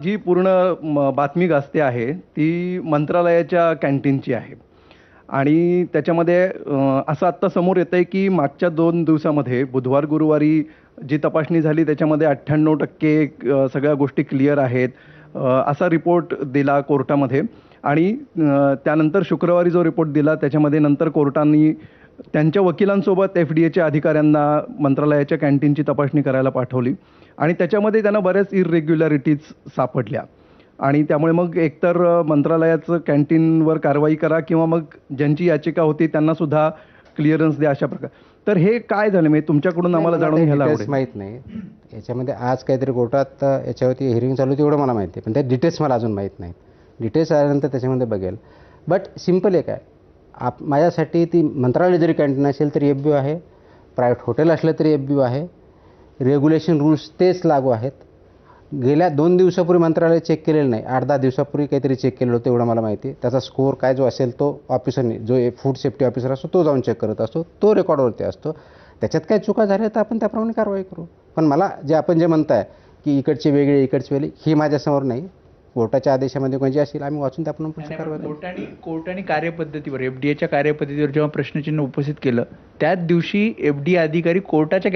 जी पूर्ण बातमी गाजते आहे ती मंत्रालयाच्या कॅन्टीनची आहे. आणि त्याच्यामध्ये असं आत्ता समोर येतं आहे की मागच्या 2 दिवसामध्ये बुधवार गुरुवारी जी तपासणी झाली त्याच्यामध्ये 98% सगळ्या गोष्टी क्लिअर आहेत, असा रिपोर्ट दिला कोर्टामध्ये. आणि त्यानंतर शुक्रवारी जो रिपोर्ट दिला त्याच्यामध्ये नंतर कोर्टाने त्यांच्या वकिलांसोबत FDA अधिकाऱ्यांना मंत्रालयाच्या कॅन्टीनची तपासणी करायला पाठवली. आणि त्याच्यामध्ये त्यांना बऱ्याच इररेग्युलॅरिटीज सापडल्या. आणि त्यामुळे मग एकतर मंत्रालयाचं कॅन्टीनवर कारवाई करा किंवा मग ज्यांची याचिका होती त्यांना सुद्धा क्लिअरन्स द्या, अशा प्रकार. तर हे काय झालं म्हणजे तुमच्याकडून आम्हाला जाणून घ्यायला डिटेल्स आवडेल. माहीत नाही. याच्यामध्ये आज काहीतरी कोर्टात याच्यावरती हिअरिंग चालू होती एवढं मला माहिती आहे, पण त्या डिटेल्स मला अजून माहीत नाहीत. डिटेल्स आल्यानंतर त्याच्यामध्ये बघेल. बट सिम्पल एक आहे, माझ्यासाठी ती मंत्रालय जरी कॅन्टीन असेल तरी FBO आहे, प्रायव्हेट हॉटेल असलं तरी FBO आहे. रेग्युलेशन रूल्स तेच लागू आहेत. गेल्या 2 दिवसापूर्वी मंत्रालय चेक केलेलं नाही, 8-10 दिवसापूर्वी काहीतरी चेक केलं होतं एवढं मला माहिती आहे. त्याचा स्कोअर काय जो असेल तो ऑफिसरने, जो फूड सेफ्टी ऑफिसर असतो तो जाऊन चेक करत असतो, तो रेकॉर्डवरती असतो. त्याच्यात काय चुका झाल्या तर आपण त्याप्रमाणे कारवाई करू. पण मला आपण जे म्हणताय की इकडचे वेगळे इकडचे वेगळे, ही माझ्यासमोर नाही. कोर्टाच्या आदेशामध्ये कोणती असेल आम्ही वाचून त्याप्रमाणे पुढची कारवाई करू. कोर्टाने कार्यपद्धतीवर FDAच्या कार्यपद्धतीवर जेव्हा प्रश्नचिन्ह उपस्थित केलं त्याच दिवशी FDA अधिकारी कोर्टाच्या